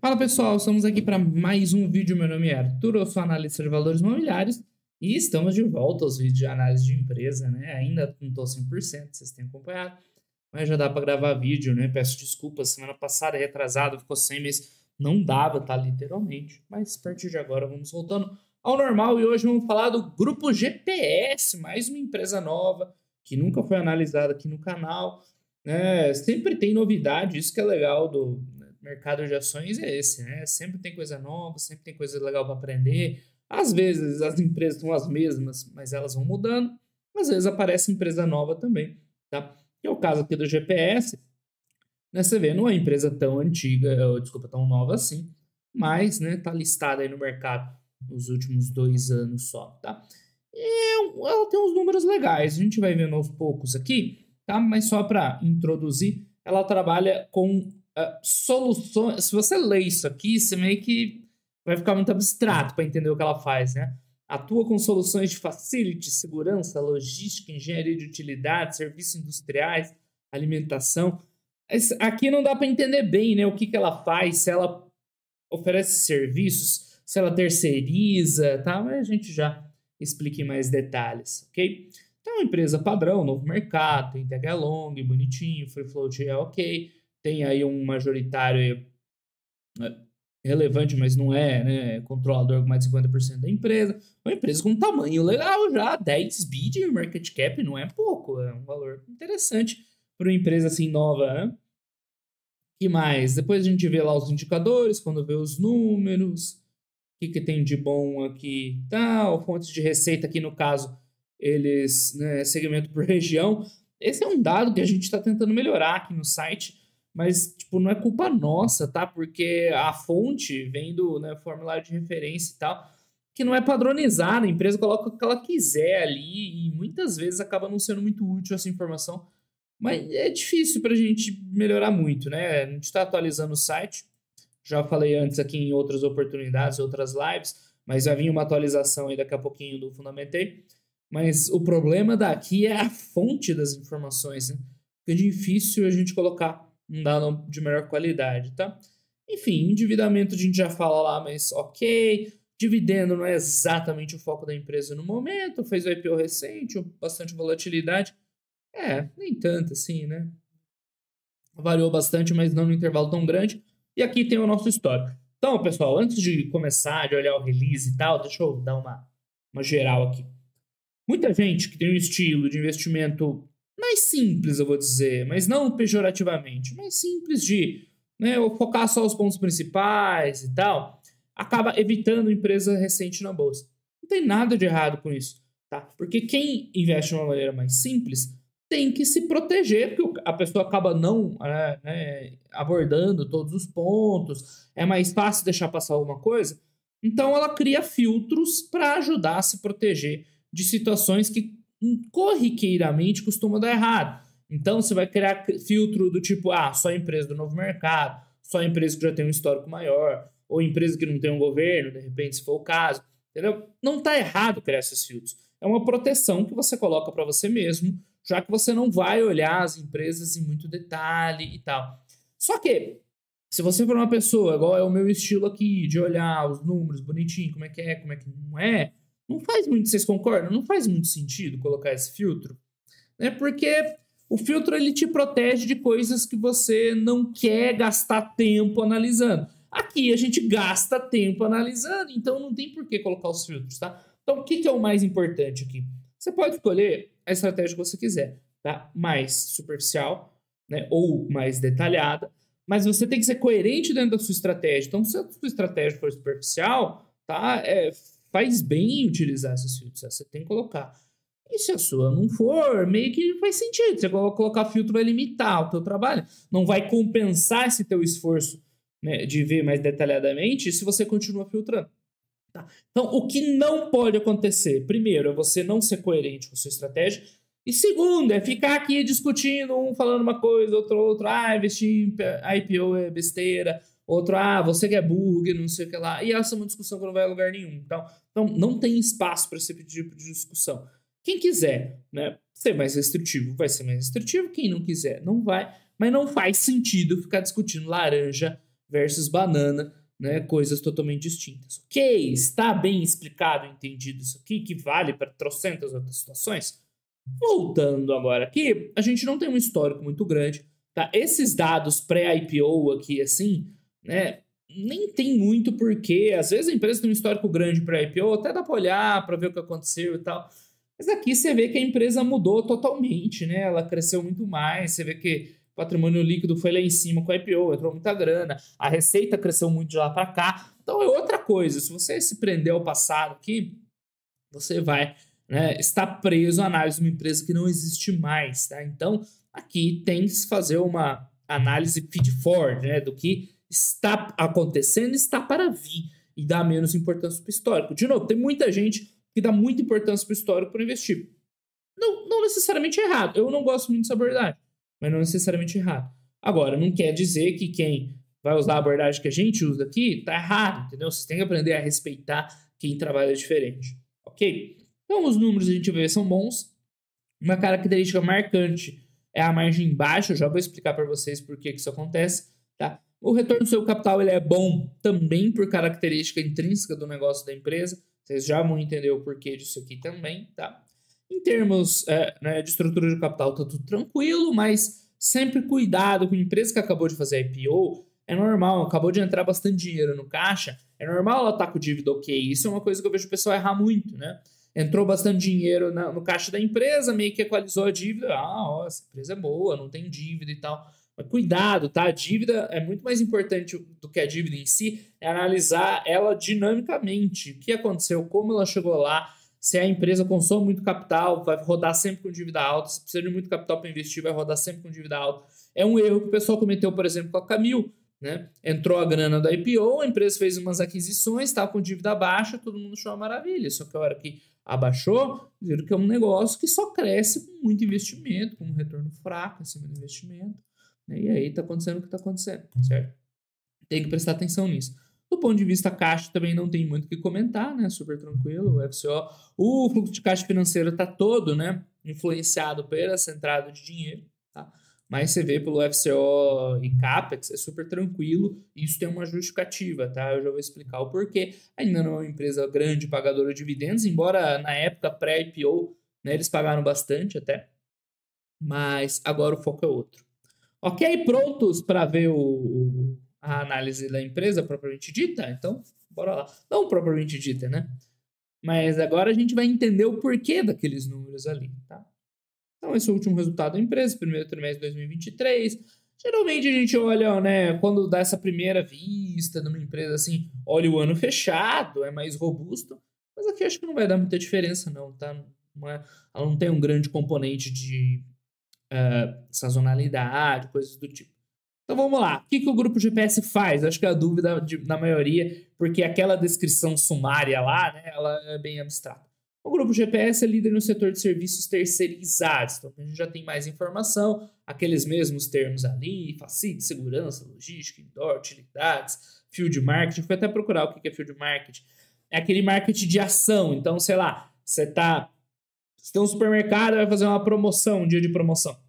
Fala pessoal, estamos aqui para mais um vídeo. Meu nome é Arthur, eu sou analista de valores imobiliários e estamos de volta aos vídeos de análise de empresa, né? Ainda não estou 100%, vocês têm acompanhado, mas já dá para gravar vídeo, né? Peço desculpas, semana passada, retrasado, ficou 100 meses, não dava, tá? Literalmente, mas a partir de agora vamos voltando ao normal e hoje vamos falar do Grupo GPS, mais uma empresa nova que nunca foi analisada aqui no canal, né? Sempre tem novidade, isso que é legal do mercado de ações é esse, né? Sempre tem coisa nova, sempre tem coisa legal para aprender. Às vezes as empresas são as mesmas, mas elas vão mudando. Às vezes aparece empresa nova também, tá? Que é o caso aqui do GPS, né? Você vê, não é uma empresa tão antiga, desculpa, tão nova assim, mas, né, tá listada aí no mercado nos últimos 2 anos só, tá? E ela tem uns números legais, a gente vai vendo aos poucos aqui, tá? Mas só para introduzir, ela trabalha com soluções. Se você ler isso aqui, você meio que vai ficar muito abstrato para entender o que ela faz, né? Atua com soluções de facility, segurança, logística, engenharia de utilidade, serviços industriais, alimentação. Aqui não dá para entender bem, né, o que ela faz, se ela oferece serviços, se ela terceiriza, tá? Mas a gente já explica em mais detalhes, ok? Então, é uma empresa padrão, novo mercado, tem tag along, bonitinho, free float é ok, tem aí um majoritário relevante, mas não é, né, controlador com mais de 50% da empresa. Uma empresa com um tamanho legal já, 10 bi de market cap, não é pouco, é um valor interessante para uma empresa assim nova, né? Que mais? Depois a gente vê lá os indicadores, quando vê os números, o que tem de bom aqui, tal, fontes de receita aqui no caso, eles, né, segmento por região. Esse é um dado que a gente está tentando melhorar aqui no site, mas, tipo, não é culpa nossa, tá? Porque a fonte vem do, né, formulário de referência e tal, que não é padronizada, a empresa coloca o que ela quiser ali e muitas vezes acaba não sendo muito útil essa informação, mas é difícil para a gente melhorar muito, né? A gente está atualizando o site, já falei antes aqui em outras oportunidades, outras lives, mas já vinha uma atualização aí daqui a pouquinho do Fundamentei. Mas o problema daqui é a fonte das informações, né? Fica difícil a gente colocar um dado de melhor qualidade, tá? Enfim, endividamento a gente já fala lá, mas ok. Dividendo não é exatamente o foco da empresa no momento, fez o IPO recente, bastante volatilidade. Nem tanto assim, né? Variou bastante, mas não no intervalo tão grande. E aqui tem o nosso histórico. Então, pessoal, antes de começar, de olhar o release e tal, deixa eu dar uma geral aqui. Muita gente que tem um estilo de investimento mais simples, eu vou dizer, mas não pejorativamente, mais simples de, né, focar só os pontos principais e tal, acaba evitando empresa recente na bolsa. Não tem nada de errado com isso, tá? Porque quem investe de uma maneira mais simples tem que se proteger, porque a pessoa acaba não abordando todos os pontos, é mais fácil deixar passar alguma coisa, então ela cria filtros para ajudar a se proteger de situações que corriqueiramente costumam dar errado. Então você vai criar filtro do tipo, só empresa do novo mercado, só empresa que já tem um histórico maior, ou empresa que não tem um governo, de repente, se for o caso, entendeu? Não está errado criar esses filtros. É uma proteção que você coloca para você mesmo, já que você não vai olhar as empresas em muito detalhe e tal. Só que, se você for uma pessoa, igual é o meu estilo aqui, de olhar os números bonitinho, como é que não é, não faz muito, vocês concordam? Não faz muito sentido colocar esse filtro, né? Porque o filtro ele te protege de coisas que você não quer gastar tempo analisando. Aqui a gente gasta tempo analisando, então não tem por que colocar os filtros, tá? Então o que é o mais importante aqui? Você pode escolher a estratégia que você quiser, tá? Mais superficial, né? Ou mais detalhada, mas você tem que ser coerente dentro da sua estratégia. Então, se a sua estratégia for superficial, tá? Faz bem utilizar esses filtros, você tem que colocar. E se a sua não for, meio que faz sentido. Você colocar filtro vai limitar o teu trabalho, não vai compensar esse teu esforço, né, de ver mais detalhadamente se você continua filtrando. Tá? Então, o que não pode acontecer, primeiro, é você não ser coerente com a sua estratégia, e segundo, é ficar aqui discutindo, um falando uma coisa, outro, investir em IPO é besteira, outro, você que é burro, não sei o que lá, e essa é uma discussão que não vai a lugar nenhum. Então não tem espaço para esse tipo de discussão. Quem quiser, né, ser mais restritivo, vai ser mais restritivo, quem não quiser, não vai, mas não faz sentido ficar discutindo laranja versus banana, né? Coisas totalmente distintas. Ok, está bem explicado, entendido isso aqui, que vale para trocentas outras situações? Voltando agora aqui, a gente não tem um histórico muito grande, tá? Esses dados pré-IPO aqui, assim, né? Nem tem muito porquê. Às vezes a empresa tem um histórico grande pré-IPO, até dá para olhar, para ver o que aconteceu e tal. Mas aqui você vê que a empresa mudou totalmente, né? Ela cresceu muito mais, você vê que o patrimônio líquido foi lá em cima com a IPO, entrou muita grana, a receita cresceu muito de lá para cá. Então é outra coisa. Se você se prender ao passado aqui, você vai, né, estar preso à análise de uma empresa que não existe mais, tá? Então aqui tem que se fazer uma análise feed forward, né, do que está acontecendo e está para vir e dar menos importância para o histórico. De novo, tem muita gente que dá muita importância para o histórico para investir. Não necessariamente errado. Eu não gosto muito dessa abordagem, mas não necessariamente errado. Agora, não quer dizer que quem vai usar a abordagem que a gente usa aqui está errado, entendeu? Vocês têm que aprender a respeitar quem trabalha diferente, ok? Então, os números a gente vê são bons. Uma característica marcante é a margem baixa. Eu já vou explicar para vocês por que isso acontece, tá? O retorno do seu capital ele é bom também por característica intrínseca do negócio da empresa. Vocês já vão entender o porquê disso aqui também, tá? Em termos de estrutura de capital, tá tudo tranquilo, mas sempre cuidado com a empresa que acabou de fazer IPO. É normal, acabou de entrar bastante dinheiro no caixa, é normal ela estar com dívida ok. Isso é uma coisa que eu vejo o pessoal errar muito, né? Entrou bastante dinheiro no caixa da empresa, meio que equalizou a dívida. Essa empresa é boa, não tem dívida e tal. Mas cuidado, tá? A dívida é muito mais importante do que a dívida em si, é analisar ela dinamicamente. O que aconteceu, como ela chegou lá, se a empresa consome muito capital, vai rodar sempre com dívida alta. Se precisa de muito capital para investir, vai rodar sempre com dívida alta. É um erro que o pessoal cometeu, por exemplo, com a Camil, né? Entrou a grana da IPO, a empresa fez umas aquisições, estava com dívida baixa, todo mundo achou uma maravilha. Só que a hora que abaixou, viram que é um negócio que só cresce com muito investimento, com um retorno fraco em cima do investimento. E aí está acontecendo o que está acontecendo, certo? Tem que prestar atenção nisso. Do ponto de vista caixa, também não tem muito o que comentar, né? Super tranquilo, o FCO. O fluxo de caixa financeiro está todo, né, influenciado pela essa entrada de dinheiro, tá? Mas você vê pelo FCO e CAPEX, é super tranquilo. Isso tem uma justificativa, tá? Eu já vou explicar o porquê. Ainda não é uma empresa grande pagadora de dividendos, embora na época pré-IPO, né, eles pagaram bastante até. Mas agora o foco é outro. Ok, prontos para ver a análise da empresa propriamente dita? Então, bora lá. Não propriamente dita, né? Mas agora a gente vai entender o porquê daqueles números ali, tá? Então, esse é o último resultado da empresa, primeiro trimestre de 2023. Geralmente a gente olha, né, quando dá essa primeira vista numa empresa assim, olha o ano fechado, é mais robusto. Mas aqui acho que não vai dar muita diferença, não, tá? Ela não tem um grande componente de sazonalidade, coisas do tipo. Então vamos lá. O que o grupo GPS faz? Acho que é a dúvida da maioria, porque aquela descrição sumária lá, né, ela é bem abstrata. O grupo GPS é líder no setor de serviços terceirizados. Então a gente já tem mais informação, aqueles mesmos termos ali, facility, segurança, logística, indoor, utilidades, field marketing. Fui até procurar o que é field marketing. É aquele marketing de ação. Então, sei lá, você tem um supermercado, vai fazer uma promoção, um dia de promoção.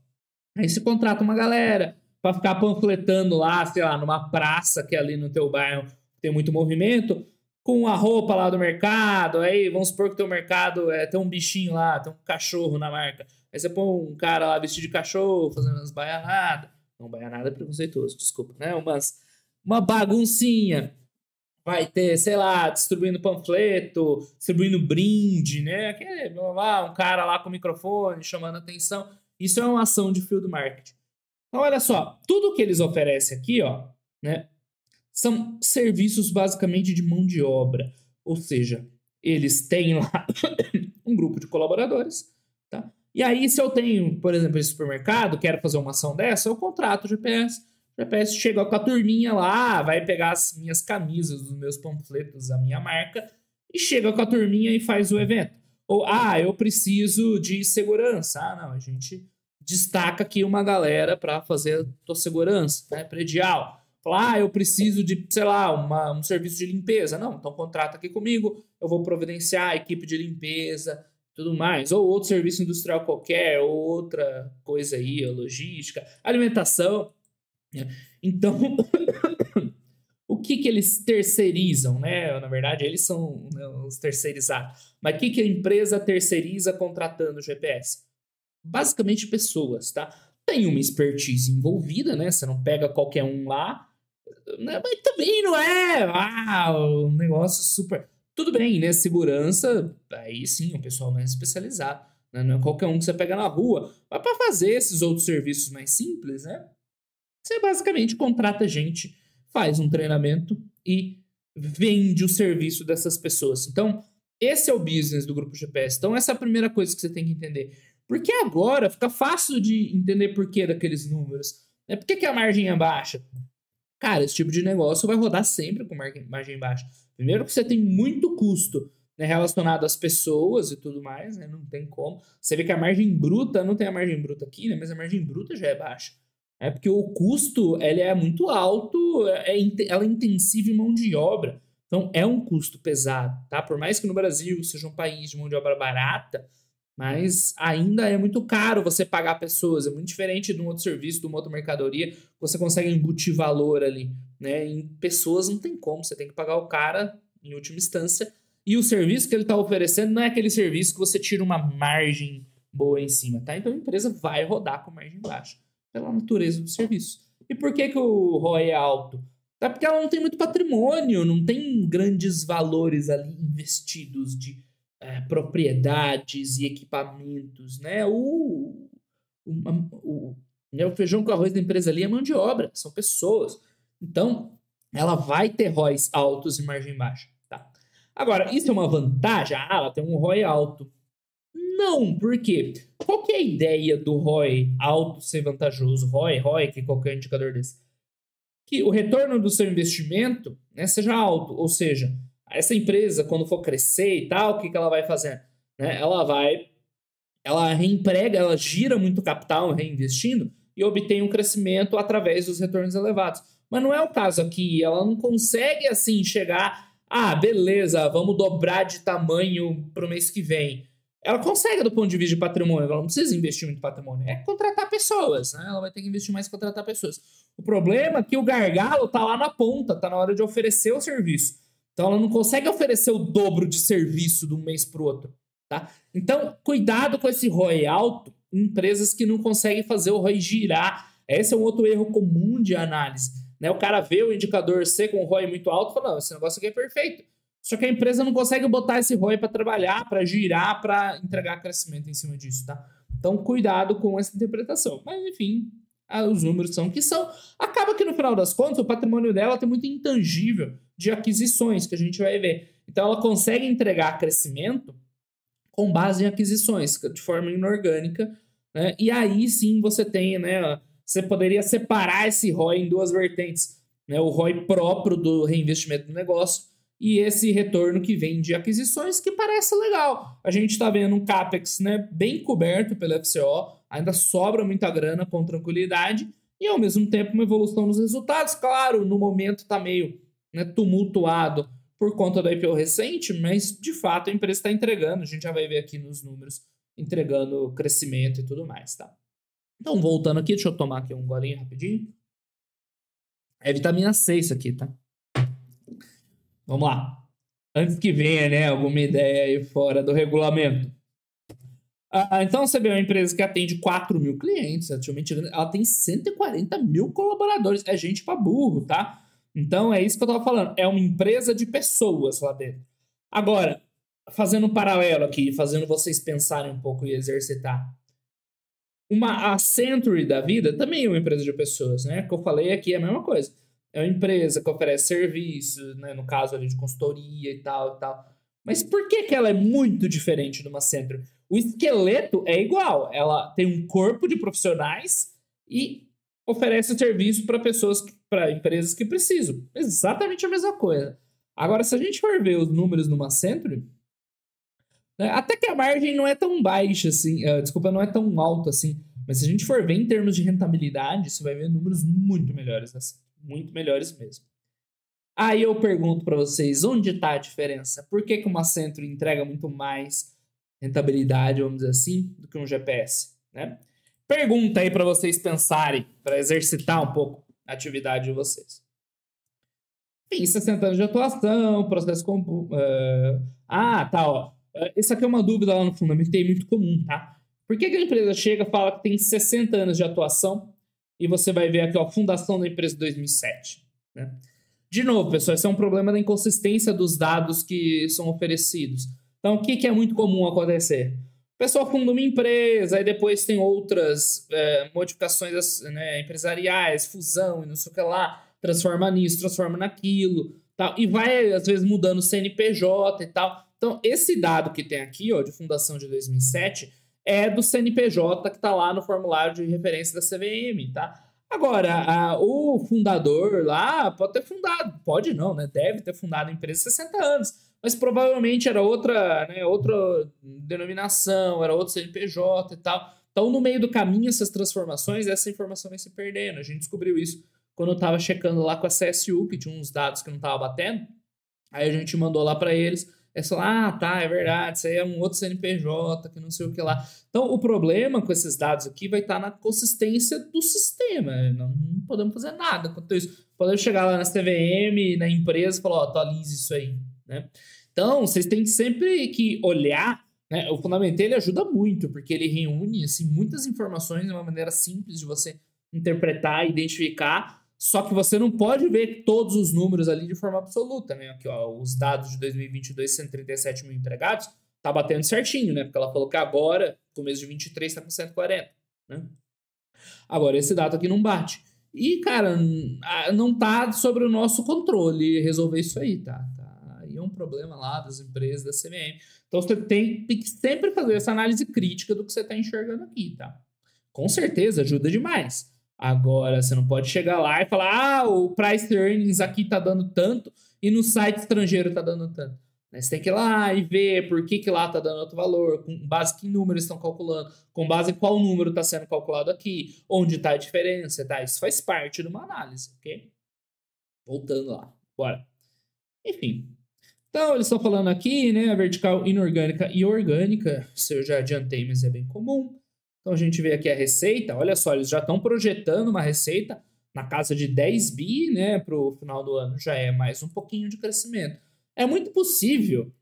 Aí você contrata uma galera para ficar panfletando lá, sei lá, numa praça que é ali no teu bairro tem muito movimento, com a roupa lá do mercado. Aí vamos supor que teu mercado tem um bichinho lá, tem um cachorro na marca. Aí você põe um cara lá vestido de cachorro, fazendo umas baianadas. Não, baianada é preconceituoso, desculpa, né? Uma baguncinha. Vai ter, sei lá, distribuindo panfleto, distribuindo brinde, né? Um cara lá com o microfone chamando atenção. Isso é uma ação de field marketing. Então, olha só, tudo que eles oferecem aqui, ó, né, são serviços basicamente de mão de obra. Ou seja, eles têm lá um grupo de colaboradores, tá? E aí, se eu tenho, por exemplo, esse supermercado, quero fazer uma ação dessa, eu contrato o GPS. O GPS chega com a turminha lá, vai pegar as minhas camisas, os meus panfletos, a minha marca, e chega com a turminha e faz o evento. Ou, eu preciso de segurança. Não, a gente destaca aqui uma galera para fazer a tua segurança, né, predial. Fala, eu preciso de, sei lá, um serviço de limpeza. Não, então contrata aqui comigo, eu vou providenciar a equipe de limpeza, tudo mais. Ou outro serviço industrial qualquer, ou outra coisa aí, logística, alimentação. Então, que eles terceirizam, né? Na verdade, eles são, né, os terceirizados. Mas o que a empresa terceiriza contratando o GPS? Basicamente pessoas, tá? Tem uma expertise envolvida, né? Você não pega qualquer um lá, né? Mas também não é um negócio super... Tudo bem, né? Segurança, aí sim, o pessoal mais especializado, né? Não é qualquer um que você pega na rua. Mas para fazer esses outros serviços mais simples, né? Você basicamente contrata gente, faz um treinamento e vende o serviço dessas pessoas. Então, esse é o business do Grupo GPS. Então, essa é a primeira coisa que você tem que entender. Porque agora fica fácil de entender por que daqueles números. Né? Por que a margem é baixa? Cara, esse tipo de negócio vai rodar sempre com margem baixa. Primeiro que você tem muito custo, né, relacionado às pessoas e tudo mais, né? Não tem como. Você vê que a margem bruta, não tem a margem bruta aqui, né? Mas a margem bruta já é baixa. É porque o custo ele é muito alto, ela é intensiva em mão de obra. Então é um custo pesado, tá? Por mais que no Brasil seja um país de mão de obra barata, mas ainda é muito caro você pagar pessoas. É muito diferente de um outro serviço, de uma outra mercadoria. Você consegue embutir valor ali, né? Em pessoas não tem como. Você tem que pagar o cara em última instância. E o serviço que ele está oferecendo não é aquele serviço que você tira uma margem boa em cima, tá? Então a empresa vai rodar com margem baixa pela natureza do serviço. E por que o ROI é alto? É porque ela não tem muito patrimônio, não tem grandes valores ali investidos de propriedades e equipamentos, né? O feijão com arroz da empresa ali é mão de obra, são pessoas. Então, ela vai ter ROIs altos e margem baixa, tá? Agora, isso é uma vantagem? Ah, ela tem um ROI alto. Não, por quê? Qual que é a ideia do ROI alto ser vantajoso? ROI, que é qualquer indicador desse. Que o retorno do seu investimento, né, seja alto, ou seja, essa empresa, quando for crescer e tal, o que ela vai fazer? Né? Ela reemprega, ela gira muito capital reinvestindo e obtém um crescimento através dos retornos elevados. Mas não é o caso aqui, ela não consegue assim chegar, beleza, vamos dobrar de tamanho para o mês que vem. Ela consegue do ponto de vista de patrimônio, ela não precisa investir muito patrimônio, é contratar pessoas, né? Ela vai ter que investir mais em contratar pessoas. O problema é que o gargalo tá lá na ponta, tá na hora de oferecer o serviço. Então ela não consegue oferecer o dobro de serviço de um mês para o outro, tá? Então, cuidado com esse ROI alto em empresas que não conseguem fazer o ROI girar. Esse é um outro erro comum de análise, né? O cara vê o indicador C com o ROI muito alto e fala, não, esse negócio aqui é perfeito. Só que a empresa não consegue botar esse ROI para trabalhar, para girar, para entregar crescimento em cima disso, tá? Então, cuidado com essa interpretação. Mas, enfim, os números são o que são. Acaba que, no final das contas, o patrimônio dela tem muito intangível de aquisições que a gente vai ver. Então, ela consegue entregar crescimento com base em aquisições, de forma inorgânica, né? E aí, sim, você tem, né? Você poderia separar esse ROI em duas vertentes, né? O ROI próprio do reinvestimento do negócio e esse retorno que vem de aquisições, que parece legal. A gente está vendo um CAPEX, né, bem coberto pela FCO, ainda sobra muita grana com tranquilidade, e ao mesmo tempo uma evolução nos resultados. Claro, no momento está meio, né, tumultuado por conta da IPO recente, mas de fato a empresa está entregando, a gente já vai ver aqui nos números, entregando crescimento e tudo mais, tá? Então, voltando aqui, deixa eu tomar aqui um golinho rapidinho. É vitamina C isso aqui, tá? Vamos lá. Antes que venha, né, alguma ideia aí fora do regulamento. Então você vê uma empresa que atende 4 mil clientes, ela tem 140 mil colaboradores. É gente pra burro, tá? Então é isso que eu tava falando. É uma empresa de pessoas lá dentro. Agora, fazendo um paralelo aqui, fazendo vocês pensarem um pouco e exercitar. A Century da vida também é uma empresa de pessoas, né? Que eu falei aqui é a mesma coisa. É uma empresa que oferece serviços, né? No caso ali de consultoria e tal e tal. Mas por que ela é muito diferente de uma Century? O esqueleto é igual. Ela tem um corpo de profissionais e oferece serviço para pessoas, para empresas que precisam. Exatamente a mesma coisa. Agora, se a gente for ver os números numa Century, né, até que a margem não é tão baixa assim, desculpa, não é tão alta assim. Mas se a gente for ver em termos de rentabilidade, você vai ver números muito melhores, assim, muito melhores mesmo. Aí eu pergunto para vocês, onde está a diferença? Por que uma Century entrega muito mais rentabilidade, vamos dizer assim, do que um GPS, né? Pergunta aí para vocês pensarem, para exercitar um pouco a atividade de vocês. Enfim, 60 anos de atuação, processo... tá, ó. Essa aqui é uma dúvida lá no Fundamentei muito comum, tá? Por que a empresa chega e fala que tem 60 anos de atuação e você vai ver aqui, ó, fundação da empresa em 2007, né? De novo, pessoal, esse é um problema da inconsistência dos dados que são oferecidos. Então, o que é muito comum acontecer? O pessoal funda uma empresa, aí depois tem outras modificações, né, empresariais, fusão e não sei o que lá, transforma nisso, transforma naquilo, tal, e vai, às vezes, mudando o CNPJ e tal. Então, esse dado que tem aqui, ó, de fundação de 2007, é do CNPJ que está lá no formulário de referência da CVM, tá? Agora, o fundador lá pode ter fundado, pode não, né? Deve ter fundado a empresa há 60 anos, mas provavelmente era outra, né, outra denominação, era outro CNPJ e tal. Então, no meio do caminho, essas transformações, essa informação vai se perdendo. A gente descobriu isso quando eu estava checando lá com a CSU, que tinha uns dados que não estava batendo. Aí a gente mandou lá para eles. Eles falaram, tá, é verdade, isso aí é um outro CNPJ, que não sei o que lá. Então, o problema com esses dados aqui vai estar na consistência do sistema. Não podemos fazer nada quanto isso. Podemos chegar lá na CVM, na empresa, e falar, ó, atualize isso aí, né? Então, vocês têm sempre que olhar, né? O Fundamentei, ele ajuda muito, porque ele reúne, assim, muitas informações de uma maneira simples de você interpretar, identificar. Só que você não pode ver todos os números ali de forma absoluta, né? Aqui, ó, os dados de 2022, 137 mil empregados, tá batendo certinho, né? Porque ela falou que agora, começo de 23, está com 140, né? Agora, esse dado aqui não bate. E, cara, não tá sobre o nosso controle resolver isso aí, tá? Aí é um problema lá das empresas, da CVM. Então, você tem que sempre fazer essa análise crítica do que você está enxergando aqui, tá? Com certeza, ajuda demais. Agora, você não pode chegar lá e falar, o price earnings aqui tá dando tanto e no site estrangeiro tá dando tanto. Você tem que ir lá e ver por que lá tá dando outro valor, com base em que número estão calculando, com base em qual número está sendo calculado aqui, onde está a diferença, tá? Isso faz parte de uma análise, ok? Voltando lá, bora. Enfim. Então, eles estão falando aqui, né, a vertical inorgânica e orgânica, isso eu já adiantei, mas é bem comum. Então, a gente vê aqui a receita, olha só, eles já estão projetando uma receita na casa de 10 bi, né, para o final do ano, já é mais um pouquinho de crescimento. É muito possível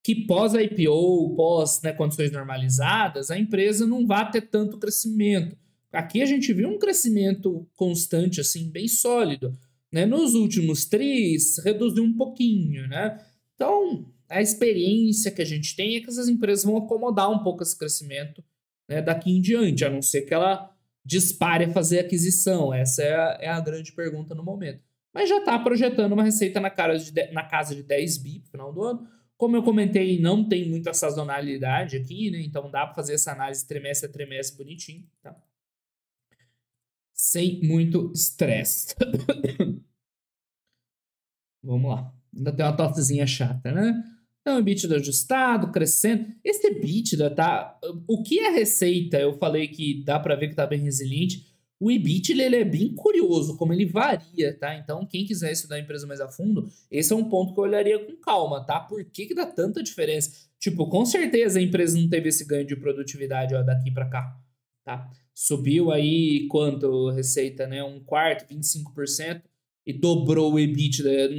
que pós-IPO, pós, né, condições normalizadas, a empresa não vá ter tanto crescimento. Aqui a gente viu um crescimento constante, assim, bem sólido, né? Nos últimos tris, reduziu um pouquinho, né? Então, a experiência que a gente tem é que essas empresas vão acomodar um pouco esse crescimento, né, daqui em diante, a não ser que ela dispare a fazer aquisição. Essa é a grande pergunta no momento. Mas já está projetando uma receita na casa de 10 bi no final do ano. Como eu comentei, não tem muita sazonalidade aqui, né? Então dá para fazer essa análise trimestre a trimestre bonitinho, tá? Sem muito estresse. Vamos lá. Ainda tem uma tossezinha chata, né? Então, EBITDA ajustado, crescendo. Esse EBITDA, tá? O que é receita? Eu falei que dá para ver que tá bem resiliente. O EBITDA, ele é bem curioso, como ele varia, tá? Então, quem quiser estudar a empresa mais a fundo, esse é um ponto que eu olharia com calma, tá? Por que dá tanta diferença? Tipo, com certeza a empresa não teve esse ganho de produtividade, ó, daqui para cá, tá? Subiu aí quanto receita, né? Um quarto, 25%. E dobrou o EBITDA.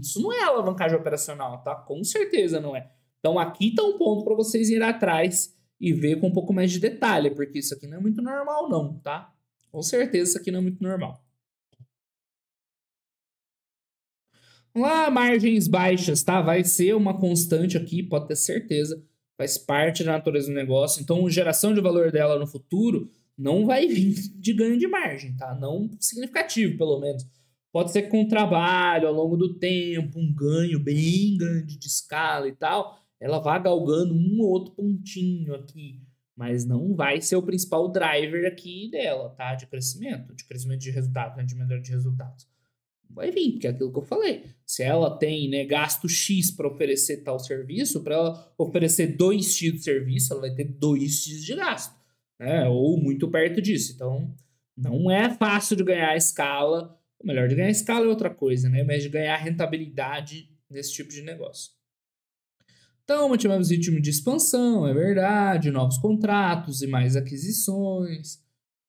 Isso não é alavancagem operacional, tá? Com certeza não é. Então aqui tá um ponto para vocês irem atrás e ver com um pouco mais de detalhe, porque isso aqui não é muito normal não, tá? Com certeza isso aqui não é muito normal. Vamos lá, margens baixas, tá? Vai ser uma constante aqui, pode ter certeza. Faz parte da natureza do negócio. Então, a geração de valor dela no futuro não vai vir de ganho de margem, tá? Não significativo, pelo menos. Pode ser com trabalho ao longo do tempo, um ganho bem grande de escala e tal, ela vai galgando um ou outro pontinho aqui, mas não vai ser o principal driver aqui dela, tá? De crescimento de resultados, né? De melhora de resultados. Vai vir, porque é aquilo que eu falei. Se ela tem, né, gasto X para oferecer tal serviço, para ela oferecer 2x de serviço, ela vai ter 2x de gasto, né? Ou muito perto disso. Então, não é fácil de ganhar escala. O melhor de ganhar escala é outra coisa, né? Mas de ganhar rentabilidade nesse tipo de negócio. Então, mantivemos ritmo de expansão, é verdade, novos contratos e mais aquisições.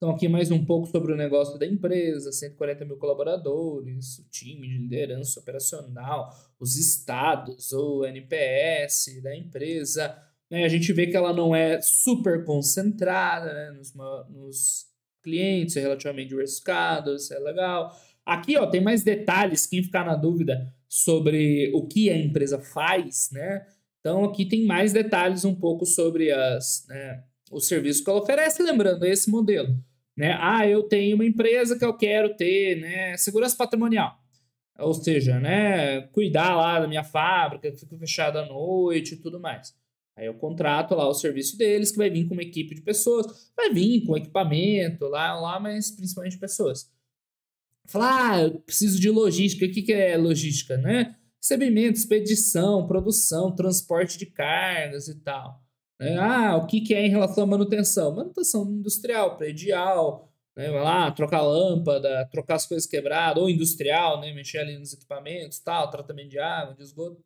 Então, aqui mais um pouco sobre o negócio da empresa, 140 mil colaboradores, o time de liderança operacional, os estados, o NPS da empresa. Né? A gente vê que ela não é super concentrada, né? nos clientes, é relativamente diversificado, isso é legal. Aqui, ó, tem mais detalhes, quem ficar na dúvida sobre o que a empresa faz, né? Então, aqui tem mais detalhes um pouco sobre os serviços que ela oferece, lembrando, esse modelo. Né? Eu tenho uma empresa que eu quero ter, né, segurança patrimonial. Ou seja, né, cuidar lá da minha fábrica, que fica fechada à noite e tudo mais. Aí eu contrato lá o serviço deles, que vai vir com uma equipe de pessoas, vai vir com equipamento lá, mas principalmente pessoas. Falar, eu preciso de logística. O que é logística, né? Recebimento, expedição, produção, transporte de cargas e tal. O que é em relação à manutenção? Manutenção industrial, predial, né? Vai lá, trocar lâmpada, trocar as coisas quebradas, ou industrial, né? Mexer ali nos equipamentos, tal, tratamento de água, de esgoto.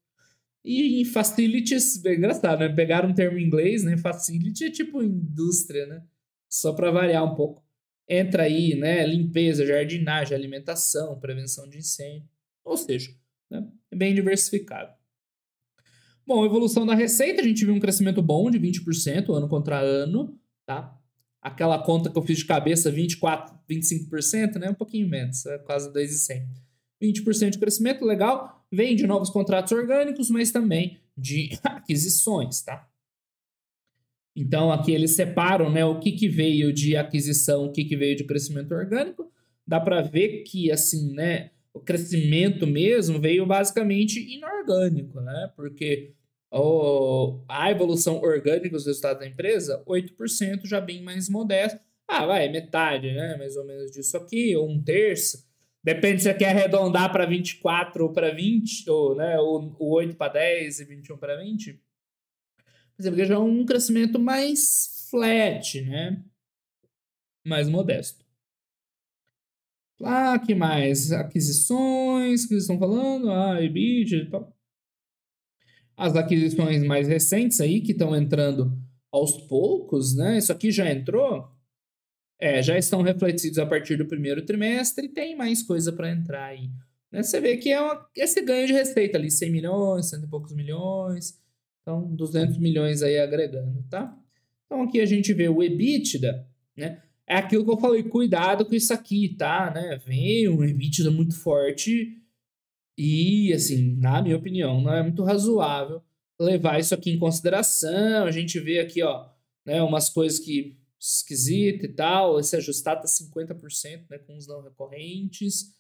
E em facilities, bem engraçado, né? Pegaram um termo em inglês, né? Facility é tipo indústria, né? Só para variar um pouco. Entra aí, né? Limpeza, jardinagem, alimentação, prevenção de incêndio. Ou seja, né? É bem diversificado. Bom, evolução da receita, a gente viu um crescimento bom de 20% ano contra ano, tá? Aquela conta que eu fiz de cabeça, 24%, 25%, né? Um pouquinho menos, é quase 2,100. 20% de crescimento, legal. Vem de novos contratos orgânicos, mas também de aquisições, tá? Então, aqui eles separam, né, o que veio de aquisição, o que veio de crescimento orgânico. Dá para ver que, assim, né, o crescimento mesmo veio basicamente inorgânico, né? Porque a evolução orgânica dos resultados da empresa, 8% já bem mais modesto. Vai, metade, né? Mais ou menos disso aqui, ou um terço. Depende se você quer arredondar para 24 ou para 20, ou, né, o 8 para 10 e 21 para 20. Por exemplo, já é um crescimento mais flat, né? Mais modesto. Que mais? Aquisições que eles estão falando, EBITDA e tal. As aquisições mais recentes aí, que estão entrando aos poucos, né? Isso aqui já entrou, já estão refletidos a partir do primeiro trimestre e tem mais coisa para entrar aí. Né? Você vê que esse ganho de receita ali, 100 milhões, 100 e poucos milhões, então 200 milhões aí agregando, tá? Então aqui a gente vê o EBITDA, né? É aquilo que eu falei, cuidado com isso aqui, tá? Né? Vem um EBITDA muito forte e, assim, na minha opinião, não é muito razoável levar isso aqui em consideração. A gente vê aqui, ó, né, umas coisas que esquisita e tal, esse ajustado tá 50%, né, com os não recorrentes.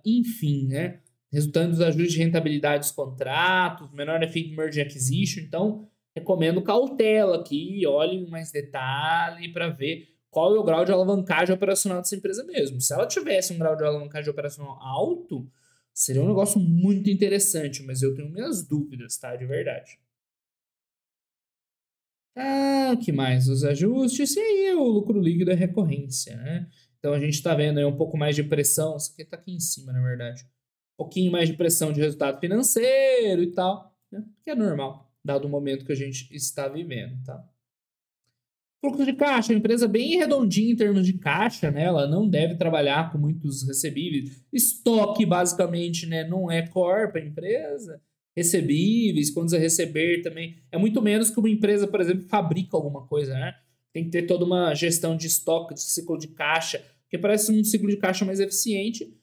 Enfim, né? Resultando dos ajustes de rentabilidade dos contratos, menor efeito de merger acquisition. Então, recomendo cautela aqui, olhem mais detalhe para ver qual é o grau de alavancagem operacional dessa empresa mesmo. Se ela tivesse um grau de alavancagem operacional alto, seria um negócio muito interessante, mas eu tenho minhas dúvidas, tá? De verdade. O que mais? Os ajustes e aí o lucro líquido é recorrência, né? Então a gente está vendo aí um pouco mais de pressão, isso aqui está aqui em cima, na verdade. Um pouquinho mais de pressão de resultado financeiro e tal, né? Que é normal, dado o momento que a gente está vivendo, tá? Fluxo de caixa, uma empresa bem redondinha em termos de caixa, né? Ela não deve trabalhar com muitos recebíveis. Estoque, basicamente, né? Não é core para a empresa. Recebíveis, quando você receber também. É muito menos que uma empresa, por exemplo, fabrica alguma coisa, né? Tem que ter toda uma gestão de estoque, de ciclo de caixa, que parece um ciclo de caixa mais eficiente,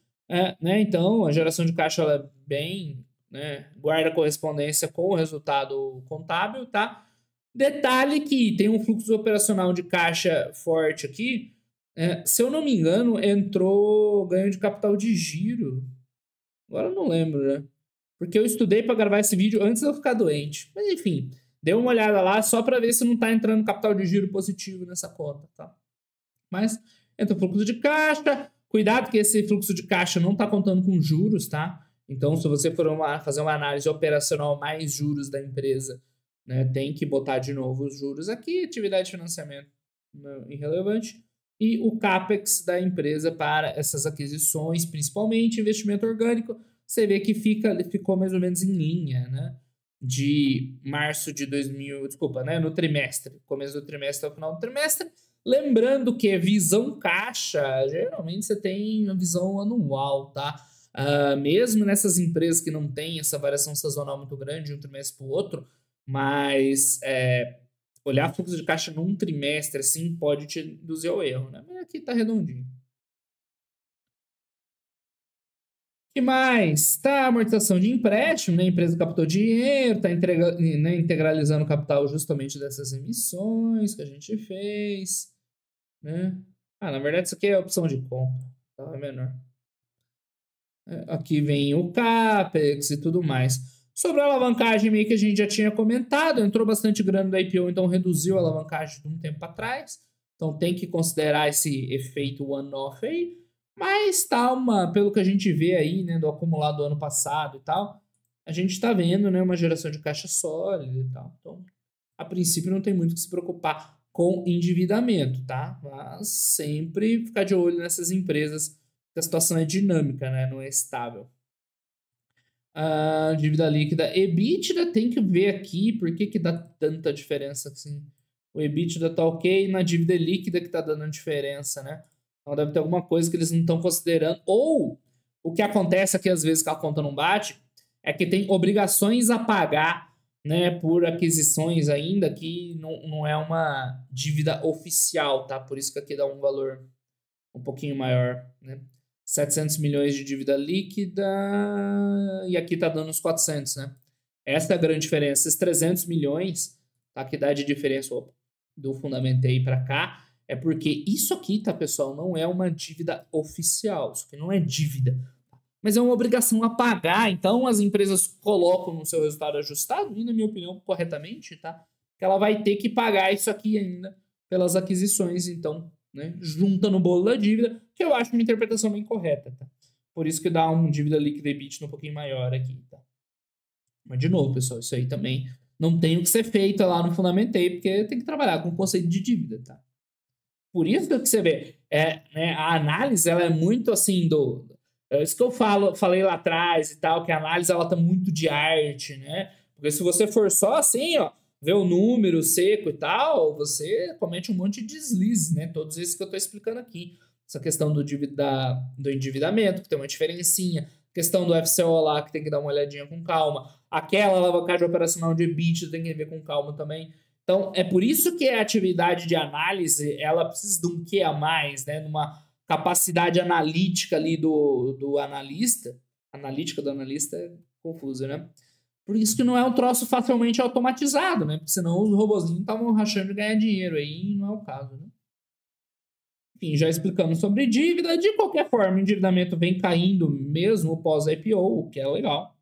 né? Então, a geração de caixa ela é bem, né? Guarda correspondência com o resultado contábil, tá? Detalhe que tem um fluxo operacional de caixa forte aqui. Se eu não me engano, entrou ganho de capital de giro. Agora eu não lembro, né? Porque eu estudei para gravar esse vídeo antes de eu ficar doente. Mas enfim, dê uma olhada lá só para ver se não está entrando capital de giro positivo nessa conta, tá? Mas entra o fluxo de caixa. Cuidado que esse fluxo de caixa não está contando com juros, tá? Então, se você for fazer uma análise operacional mais juros da empresa, né, tem que botar de novo os juros aqui, atividade de financiamento irrelevante, e o CAPEX da empresa para essas aquisições, principalmente investimento orgânico, você vê que ficou mais ou menos em linha, né? De março de 2000, desculpa, né? No trimestre, começo do trimestre ao final do trimestre, Lembrando que visão caixa, geralmente você tem a visão anual, tá? Mesmo nessas empresas que não tem essa variação sazonal muito grande de um trimestre para o outro, mas olhar fluxo de caixa num trimestre assim pode te induzir ao erro, né? Mas aqui tá redondinho. Que mais? Tá, amortização de empréstimo, né? A empresa captou dinheiro, tá né, integralizando o capital justamente dessas emissões que a gente fez, né? Na verdade, isso aqui é a opção de compra, tá? É menor. Aqui vem o CAPEX e tudo mais. Sobre a alavancagem, meio que a gente já tinha comentado, entrou bastante grana da IPO, então reduziu a alavancagem de um tempo atrás. Então tem que considerar esse efeito one-off aí. Mas tá pelo que a gente vê aí, né, do acumulado do ano passado e tal, a gente está vendo, né, uma geração de caixa sólida e tal. Então, a princípio não tem muito que se preocupar com endividamento, tá? Mas sempre ficar de olho nessas empresas, que a situação é dinâmica, né, não é estável. A dívida líquida, EBITDA, tem que ver aqui por que dá tanta diferença assim. O EBITDA tá ok, na dívida líquida que tá dando diferença, né? Então deve ter alguma coisa que eles não estão considerando. Ou o que acontece aqui às vezes que a conta não bate é que tem obrigações a pagar, né, por aquisições ainda que não é uma dívida oficial, tá? Por isso que aqui dá um valor um pouquinho maior, né? 700 milhões de dívida líquida e aqui tá dando uns 400, né? Essa é a grande diferença. Esses 300 milhões, tá, que dá de diferença do Fundamentei para cá, é porque isso aqui, tá, pessoal, não é uma dívida oficial. Isso aqui não é dívida, mas é uma obrigação a pagar. Então, as empresas colocam no seu resultado ajustado, e na minha opinião, corretamente, tá? Que ela vai ter que pagar isso aqui ainda pelas aquisições. Então, né, junta no bolo da dívida, que eu acho uma interpretação bem correta, tá? Por isso que dá um dívida líquida EBITDA um pouquinho maior aqui, tá? Mas, de novo, pessoal, isso aí também não tem o que ser feito lá no Fundamentei, porque tem que trabalhar com o conceito de dívida, tá? Por isso que você vê, né, a análise, ela é muito assim é isso que eu falei lá atrás e tal, que a análise, ela tá muito de arte, né? Porque se você for só assim, ó, ver o número seco e tal, você comete um monte de deslize, né? Todos esses que eu tô explicando aqui. Essa questão do endividamento, que tem uma diferencinha. Questão do FCO lá, que tem que dar uma olhadinha com calma. Aquela alavancagem operacional de EBITDA tem que ver com calma também. Então, é por isso que a atividade de análise, ela precisa de um quê a mais, né? Numa capacidade analítica ali do analista. Analítica do analista é confuso, né? Por isso que não é um troço facilmente automatizado, né? Porque senão os robozinhos estavam rachando de ganhar dinheiro aí, não é o caso, né? Enfim, já explicamos sobre dívida. De qualquer forma, o endividamento vem caindo mesmo pós-IPO, o que é legal.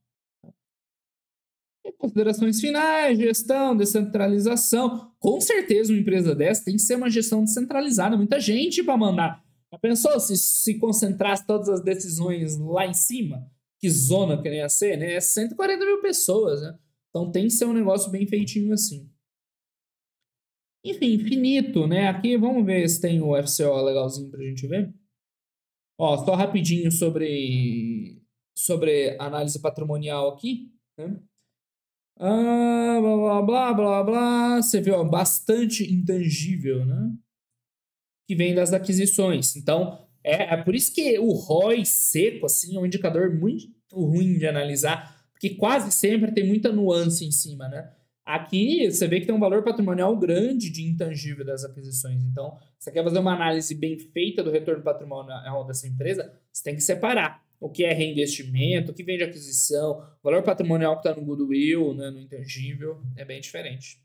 Considerações finais, gestão, descentralização. Com certeza, uma empresa dessa tem que ser uma gestão descentralizada. Muita gente para mandar. Já pensou se concentrasse todas as decisões lá em cima? Que zona que ia ser, né? É 140 mil pessoas, né? Então tem que ser um negócio bem feitinho assim. Enfim, infinito, né? Aqui vamos ver se tem o FCO legalzinho pra gente ver. Ó, só rapidinho sobre análise patrimonial aqui, né? Blá, blá, blá, blá, blá. Você viu, ó, bastante intangível, né? Que vem das aquisições. Então, é por isso que o ROI seco, assim, é um indicador muito ruim de analisar, porque quase sempre tem muita nuance em cima, né? Aqui, você vê que tem um valor patrimonial grande de intangível das aquisições. Então, você quer fazer uma análise bem feita do retorno patrimonial dessa empresa, você tem que separar o que é reinvestimento, o que vem de aquisição, o valor patrimonial que está no goodwill, né, no intangível, é bem diferente.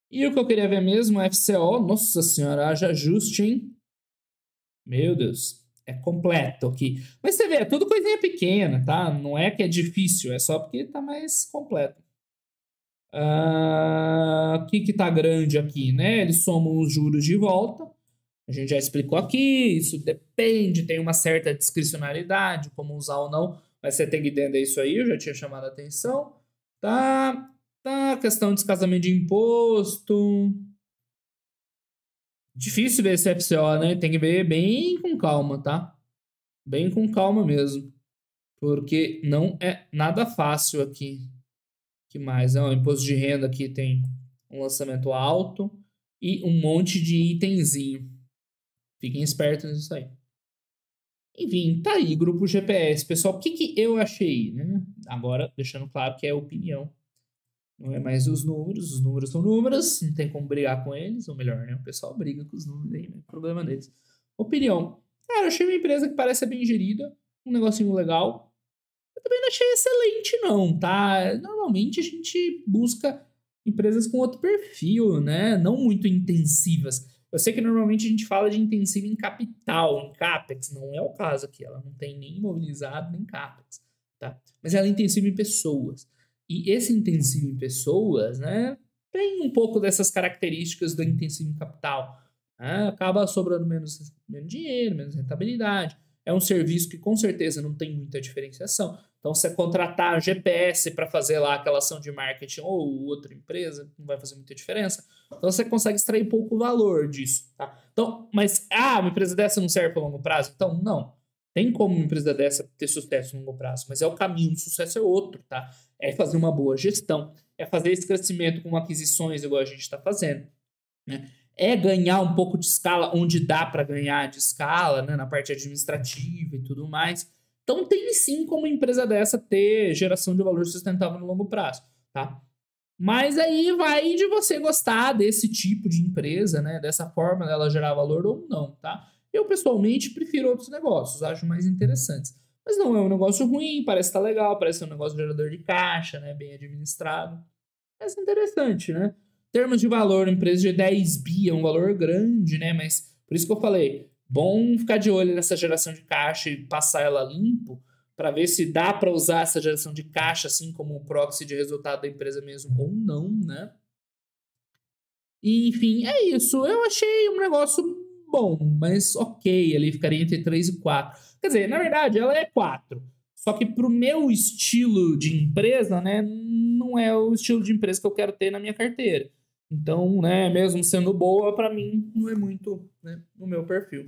E o que eu queria ver mesmo é FCO. Nossa senhora, haja ajuste, hein? Meu Deus, é completo aqui. Mas você vê, é tudo coisinha pequena, tá? Não é que é difícil, é só porque tá mais completo. O que tá grande aqui, né? Eles somam os juros de volta. A gente já explicou aqui, isso depende, tem uma certa discricionalidade, como usar ou não, mas você tem que entender isso aí, eu já tinha chamado a atenção. Tá, questão de descasamento de imposto. Difícil ver esse FCO, né? Tem que ver bem com calma, tá? Bem com calma mesmo. Porque não é nada fácil aqui. Que mais? O imposto de renda aqui tem um lançamento alto. e um monte de itemzinho. Fiquem espertos nisso aí. Enfim, tá aí, grupo GPS. Pessoal, o que eu achei, né? Agora, deixando claro que é opinião. Não é mais os números são números, não tem como brigar com eles, ou melhor, né? O pessoal briga com os números aí, né? Problema deles. Opinião. Cara, eu achei uma empresa que parece ser bem gerida, um negocinho legal. Eu também não achei excelente, não, tá? Normalmente a gente busca empresas com outro perfil, né? Não muito intensivas. Eu sei que normalmente a gente fala de intensiva em capital, em CAPEX. Não é o caso aqui. Ela não tem nem imobilizado, nem CAPEX, tá? Mas ela é intensiva em pessoas. E esse intensivo em pessoas, né, tem um pouco dessas características do intensivo em capital. Né? Acaba sobrando menos dinheiro, menos rentabilidade. É um serviço que com certeza não tem muita diferenciação. Então, você contratar GPS para fazer lá aquela ação de marketing ou outra empresa, não vai fazer muita diferença. Então, você consegue extrair pouco valor disso. Tá? Então, mas, uma empresa dessa não serve para longo prazo? Então, não. Tem como uma empresa dessa ter sucesso no longo prazo, mas é o caminho do sucesso é outro, tá? É fazer uma boa gestão, é fazer esse crescimento com aquisições igual a gente está fazendo, né? É ganhar um pouco de escala onde dá para ganhar de escala, né? Na parte administrativa e tudo mais. Então tem sim como uma empresa dessa ter geração de valor sustentável no longo prazo, tá? Mas aí vai de você gostar desse tipo de empresa, né? Dessa forma dela gerar valor ou não, tá? Eu, pessoalmente, prefiro outros negócios, acho mais interessantes. Mas não é um negócio ruim, parece estar legal, parece ser um negócio gerador de caixa, né? Bem administrado. Parece interessante, né? Em termos de valor, uma empresa de 10 bi é um valor grande, né? Mas por isso que eu falei, bom ficar de olho nessa geração de caixa e passar ela limpo, para ver se dá para usar essa geração de caixa assim como um proxy de resultado da empresa mesmo ou não, né? E, enfim, é isso. Eu achei um negócio bom, mas ok, ali ficaria entre 3 e 4. Quer dizer, na verdade, ela é 4. Só que pro meu estilo de empresa, né, não é o estilo de empresa que eu quero ter na minha carteira. Então, né, mesmo sendo boa, para mim, não é muito, né, no meu perfil.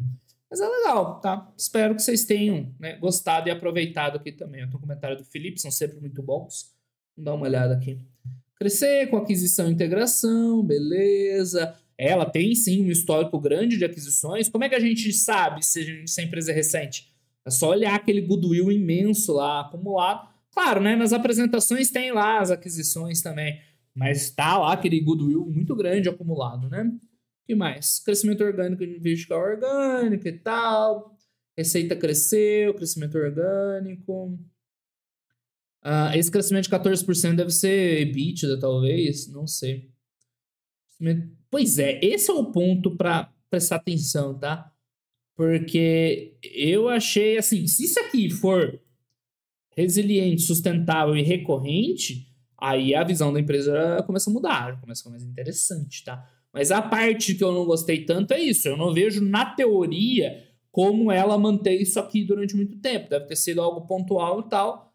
Mas é legal, tá? Espero que vocês tenham, né, gostado e aproveitado aqui também. Eu tenho um comentário do Felipe, são sempre muito bons. Vamos dar uma olhada aqui. Crescer com aquisição e integração, beleza. Ela tem sim um histórico grande de aquisições. Como é que a gente sabe se a empresa é recente? É só olhar aquele goodwill imenso lá acumulado. Claro, né? Nas apresentações tem lá as aquisições também. Mas tá lá aquele goodwill muito grande acumulado, né? O que mais? Crescimento orgânico em vertical orgânico e tal. Receita cresceu, crescimento orgânico. Esse crescimento de 14% deve ser EBITDA, talvez, não sei. Pois é, esse é o ponto para prestar atenção, tá? Porque eu achei assim, se isso aqui for resiliente, sustentável e recorrente, aí a visão da empresa começa a mudar, começa a ficar mais interessante, tá? Mas a parte que eu não gostei tanto é isso, eu não vejo na teoria como ela mantém isso aqui durante muito tempo. Deve ter sido algo pontual e tal,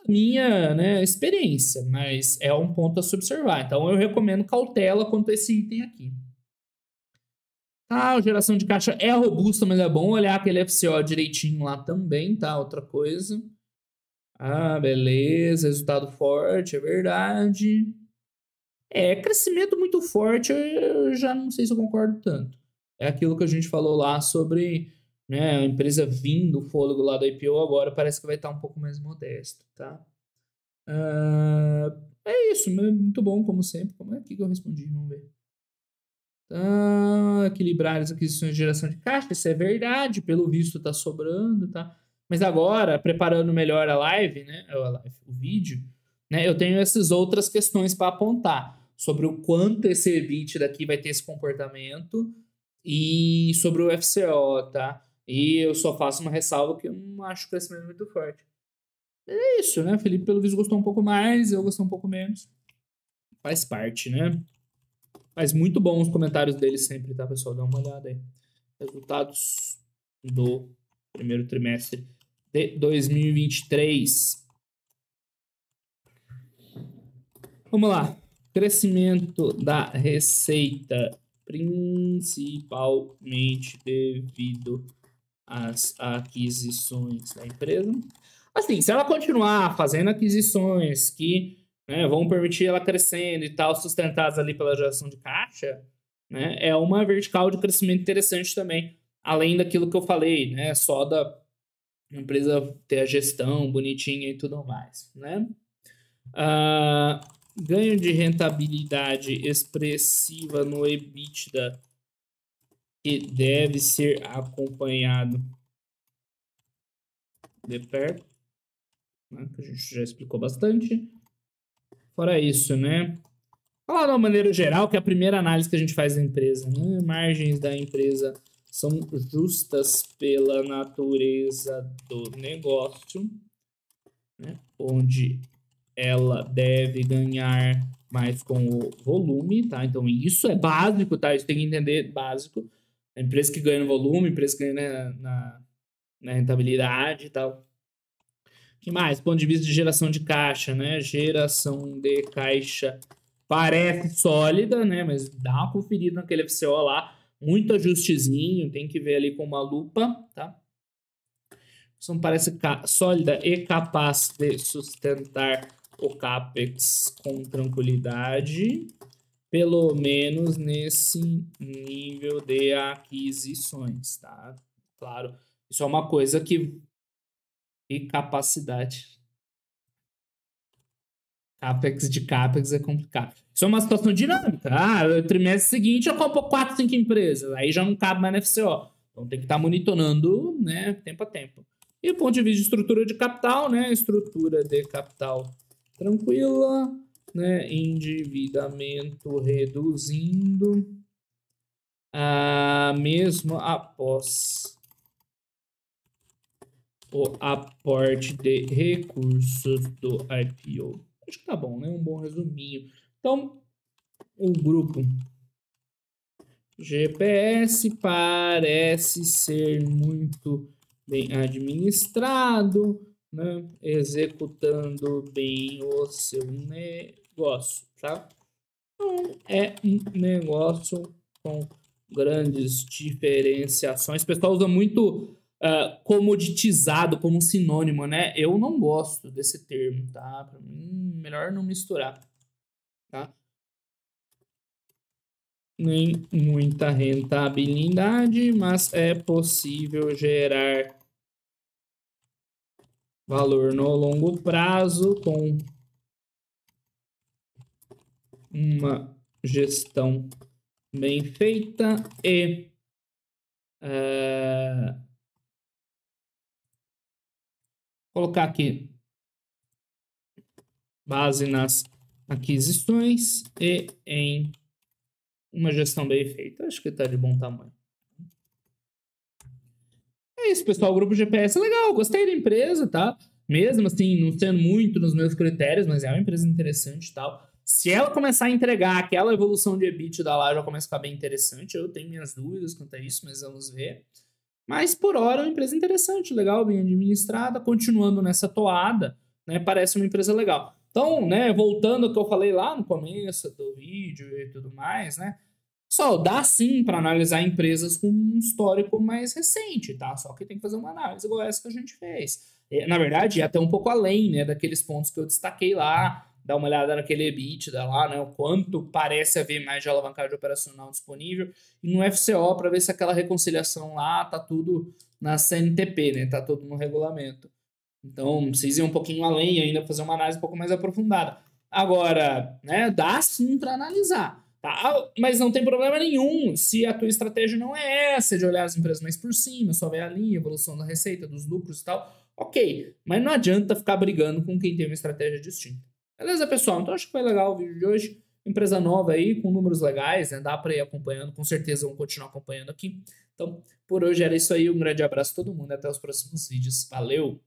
minha, né, experiência, mas é um ponto a se observar. Então eu recomendo cautela quanto a esse item aqui. A geração de caixa é robusta, mas é bom olhar aquele FCO direitinho lá também, tá? Outra coisa. Beleza, resultado forte, é verdade. Crescimento muito forte, eu já não sei se eu concordo tanto. É aquilo que a gente falou lá sobre, né, a empresa vindo o fôlego lá da IPO agora parece que vai estar um pouco mais modesto, tá? É isso, muito bom, como sempre. Como é que eu respondi? Vamos ver. Equilibrar as aquisições de geração de caixa, isso é verdade, pelo visto tá sobrando, tá? Mas agora, preparando melhor a live, né? O vídeo, né? Eu tenho essas outras questões para apontar sobre o quanto esse EBIT daqui vai ter esse comportamento e sobre o FCO, tá? E eu só faço uma ressalva que eu não acho o crescimento muito forte. É isso, né? O Felipe, pelo visto, gostou um pouco mais, eu gostei um pouco menos. Faz parte, né? Mas muito bom os comentários dele sempre, tá, pessoal? Dá uma olhada aí. Resultados do primeiro trimestre de 2023. Vamos lá. Crescimento da receita, principalmente devido às aquisições da empresa. Assim, se ela continuar fazendo aquisições que, né, vão permitir ela crescendo e tal, sustentadas ali pela geração de caixa, né? É uma vertical de crescimento interessante também, além daquilo que eu falei, né? Só da empresa ter a gestão bonitinha e tudo mais, né? Ganho de rentabilidade expressiva no EBITDA que deve ser acompanhado de perto, né? Que a gente já explicou bastante. Fora isso, né? Falar de uma maneira geral, que é a primeira análise que a gente faz da empresa, né? Margens da empresa são justas pela natureza do negócio, né? Onde ela deve ganhar mais com o volume, tá? Então, isso é básico, tá? Isso tem que entender, básico. A empresa que ganha no volume, a empresa que ganha na rentabilidade e tal. O que mais? Ponto de vista de geração de caixa, né? Geração de caixa parece sólida, né? Mas dá uma conferida naquele FCO lá. Muito ajustezinho, tem que ver ali com uma lupa, tá? Então parece sólida e capaz de sustentar o CAPEX com tranquilidade, pelo menos nesse nível de aquisições, tá? Claro, isso é uma coisa que... E capacidade. CAPEX de CAPEX é complicado. Isso é uma situação dinâmica. No trimestre seguinte eu compro 4, 5 empresas. Aí já não cabe mais na FCO. Então tem que estar monitorando, né, tempo a tempo. E do ponto de vista de estrutura de capital, né, estrutura de capital tranquila, né, endividamento reduzindo, mesmo após o aporte de recursos do IPO. Acho que tá bom, né? Um bom resuminho. Então, o grupo GPS parece ser muito bem administrado, né? Executando bem o seu negócio, tá? Então, é um negócio com grandes diferenciações. O pessoal usa muito comoditizado como sinônimo, né? Eu não gosto desse termo, tá? Pra mim, melhor não misturar, tá? Nem muita rentabilidade, mas é possível gerar valor no longo prazo com uma gestão bem feita e colocar aqui base nas aquisições e em uma gestão bem feita. Acho que está de bom tamanho. É isso, pessoal. O grupo GPS é legal. Gostei da empresa, tá? Mesmo assim, não sendo muito nos meus critérios, mas é uma empresa interessante e tal. Se ela começar a entregar aquela evolução de EBITDA lá, já começa a ficar bem interessante. Eu tenho minhas dúvidas quanto a isso, mas vamos ver. Mas, por hora, é uma empresa interessante, legal, bem administrada, continuando nessa toada, né? Parece uma empresa legal. Então, né, voltando ao que eu falei lá no começo do vídeo e tudo mais, né? Só dá sim para analisar empresas com um histórico mais recente, tá? Só que tem que fazer uma análise igual essa que a gente fez. Na verdade, até um pouco além, né, daqueles pontos que eu destaquei lá, dá uma olhada naquele EBITDA lá, né, o quanto parece haver mais de alavancagem operacional disponível, e no FCO para ver se aquela reconciliação lá tá tudo na CNTP, né, tá tudo no regulamento. Então, precisa ir um pouquinho além ainda, fazer uma análise um pouco mais aprofundada. Agora, né, dá sim para analisar. Tá? Mas não tem problema nenhum se a tua estratégia não é essa de olhar as empresas mais por cima, só ver a linha, evolução da receita, dos lucros e tal. Ok, mas não adianta ficar brigando com quem tem uma estratégia distinta. Beleza, pessoal? Então acho que foi legal o vídeo de hoje. Empresa nova aí, com números legais, né? Dá para ir acompanhando, com certeza vamos continuar acompanhando aqui. Então, por hoje era isso aí. Um grande abraço a todo mundo e até os próximos vídeos. Valeu!